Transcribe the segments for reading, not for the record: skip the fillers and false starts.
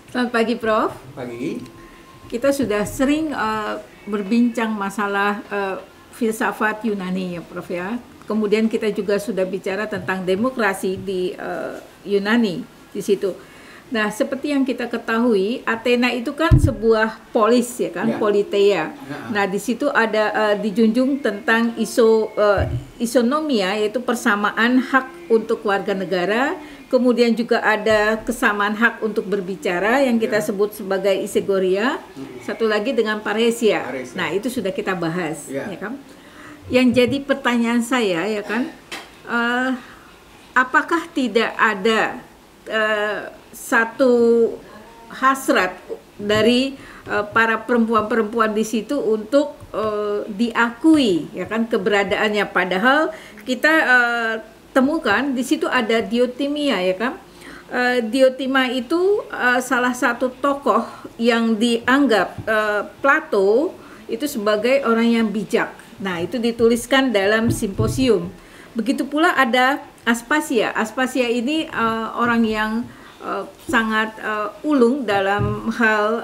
Selamat pagi, Prof. Pagi. Kita sudah sering berbincang masalah filsafat Yunani ya, Prof ya. Kemudian kita juga sudah bicara tentang demokrasi di Yunani di situ. Nah, seperti yang kita ketahui, Athena itu kan sebuah polis ya kan, Ya. politeia. Nah, di situ ada dijunjung tentang isonomia, yaitu persamaan hak untuk warga negara. Kemudian juga ada kesamaan hak untuk berbicara yang kita sebut sebagai isegoria. Satu lagi dengan paresia. Nah, itu sudah kita bahas, ya kan? Yang jadi pertanyaan saya ya kan, apakah tidak ada satu hasrat dari para perempuan-perempuan di situ untuk diakui ya kan keberadaannya, padahal kita temukan di situ ada Diotimia ya kan. Diotima itu salah satu tokoh yang dianggap Plato itu sebagai orang yang bijak. Nah, itu dituliskan dalam Simposium. Begitu pula ada Aspasia. Aspasia ini orang yang sangat ulung dalam hal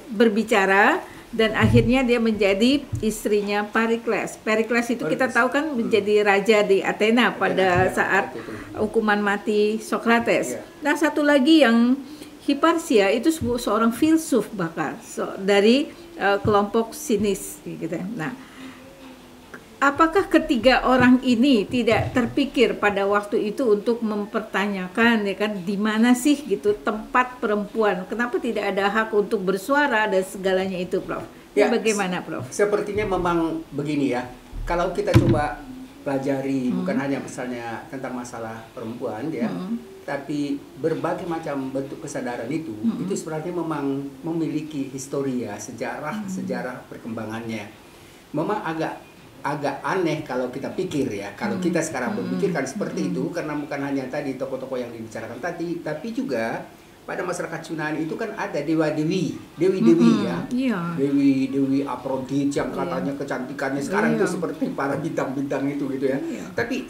berbicara, dan akhirnya dia menjadi istrinya Perikles. Perikles itu kita tahu kan menjadi raja di Athena pada saat hukuman mati Socrates. Nah, satu lagi yang Hiparsia itu seorang filsuf bahkan dari kelompok sinis gitu. Nah, apakah ketiga orang ini tidak terpikir pada waktu itu untuk mempertanyakan ya kan, di mana sih gitu tempat perempuan? Kenapa tidak ada hak untuk bersuara dan segalanya itu, Prof? Ya, bagaimana, Prof? Sepertinya memang begini ya. Kalau kita coba pelajari bukan hanya misalnya tentang masalah perempuan ya, tapi berbagai macam bentuk kesadaran itu sebenarnya memang memiliki historia, sejarah perkembangannya. Memang agak aneh kalau kita pikir ya, kalau kita sekarang berpikirkan seperti itu, karena bukan hanya tadi tokoh-tokoh yang dibicarakan tadi, tapi juga pada masyarakat Yunani itu kan ada dewa-dewi ya, dewi Aphrodite yang katanya kecantikannya sekarang itu seperti para bintang-bintang itu gitu ya. Tapi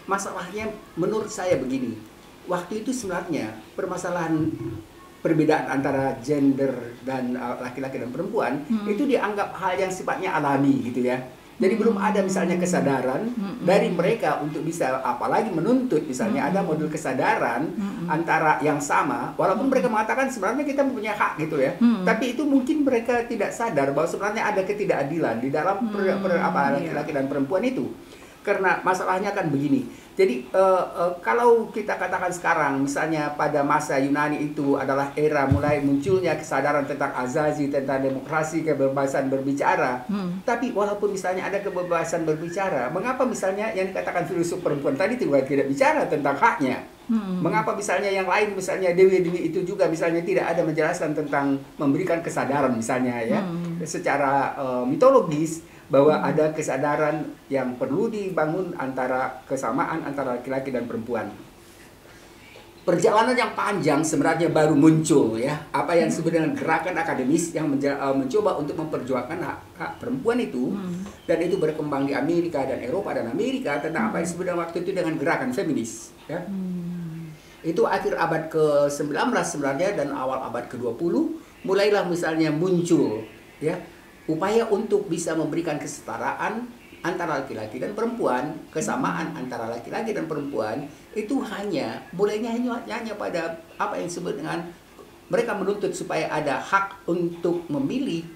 masalahnya menurut saya begini, waktu itu sebenarnya permasalahan perbedaan antara gender dan laki-laki dan perempuan itu dianggap hal yang sifatnya alami gitu ya. Jadi belum ada misalnya kesadaran dari mereka untuk bisa apalagi menuntut misalnya ada model kesadaran antara yang sama, walaupun mereka mengatakan sebenarnya kita mempunyai hak gitu ya. Tapi itu mungkin mereka tidak sadar bahwa sebenarnya ada ketidakadilan di dalam laki-laki dan perempuan itu. Karena masalahnya kan begini. Jadi kalau kita katakan sekarang misalnya pada masa Yunani itu adalah era mulai munculnya kesadaran tentang azazi, tentang demokrasi, kebebasan berbicara. Tapi walaupun misalnya ada kebebasan berbicara, mengapa misalnya yang dikatakan filsuf perempuan tadi tidak bicara tentang haknya? Mengapa misalnya yang lain, misalnya dewi-dewi itu juga misalnya tidak ada menjelaskan tentang memberikan kesadaran misalnya ya, secara mitologis, bahwa ada kesadaran yang perlu dibangun antara kesamaan antara laki-laki dan perempuan. Perjalanan yang panjang sebenarnya baru muncul ya, apa yang disebut dengan gerakan akademis yang mencoba untuk memperjuangkan hak perempuan itu, dan itu berkembang di Amerika dan Eropa dan Amerika tentang apa yang disebut waktu itu dengan gerakan feminis ya. Itu akhir abad ke-19 sebenarnya dan awal abad ke-20 mulailah misalnya muncul ya upaya untuk bisa memberikan kesetaraan antara laki-laki dan perempuan, kesamaan antara laki-laki dan perempuan itu bolehnya hanya pada apa yang disebut dengan mereka menuntut supaya ada hak untuk memilih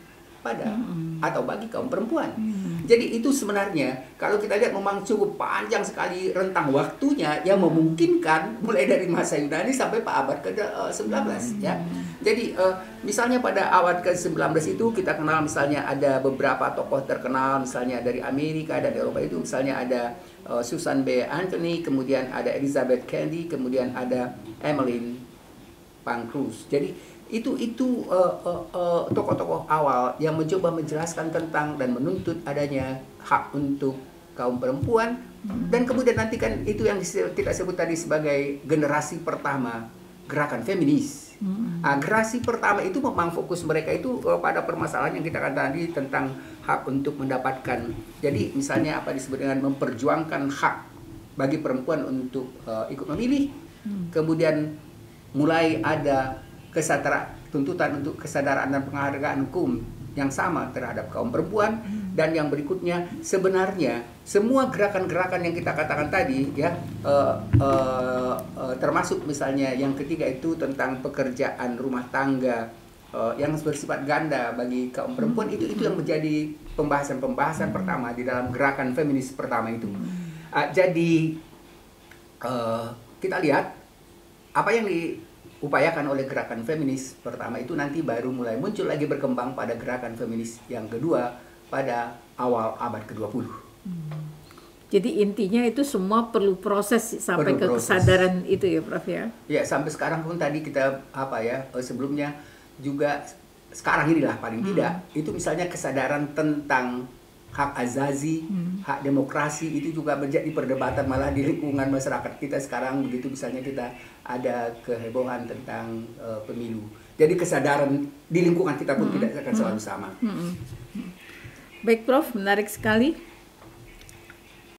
pada atau bagi kaum perempuan. Jadi itu sebenarnya kalau kita lihat memang cukup panjang sekali rentang waktunya yang memungkinkan mulai dari masa Yunani sampai abad ke-19 ya. Jadi misalnya pada abad ke-19 itu kita kenal misalnya ada beberapa tokoh terkenal misalnya dari Amerika dan Eropa itu, misalnya ada Susan B. Anthony, kemudian ada Elizabeth Cady, kemudian ada Emmeline Pankhurst. Jadi itu tokoh-tokoh awal yang mencoba menjelaskan tentang dan menuntut adanya hak untuk kaum perempuan, dan kemudian nanti kan itu yang kita sebut tadi sebagai generasi pertama gerakan feminis. Generasi pertama itu memang fokus mereka itu pada permasalahan yang kita katakan tadi tentang hak untuk mendapatkan. Jadi misalnya apa disebut dengan memperjuangkan hak bagi perempuan untuk ikut memilih. Kemudian mulai ada tuntutan untuk kesadaran dan penghargaan hukum yang sama terhadap kaum perempuan. Dan yang berikutnya, sebenarnya semua gerakan-gerakan yang kita katakan tadi ya, termasuk misalnya yang ketiga itu tentang pekerjaan rumah tangga yang bersifat ganda bagi kaum perempuan, itu yang menjadi pembahasan pertama di dalam gerakan feminis pertama itu. Jadi kita lihat apa yang diupayakan oleh gerakan feminis pertama itu nanti baru mulai muncul lagi berkembang pada gerakan feminis yang kedua pada awal abad ke-20. Jadi intinya itu semua perlu proses sampai ke kesadaran itu ya Prof ya? Ya, sampai sekarang pun tadi kita sebelumnya juga sekarang inilah paling tidak itu misalnya kesadaran tentang hak azazi, hak demokrasi itu juga menjadi perdebatan malah di lingkungan masyarakat kita sekarang. Begitu misalnya kita ada kehebohan tentang pemilu. Jadi kesadaran di lingkungan kita pun tidak akan selalu sama. Baik Prof, menarik sekali.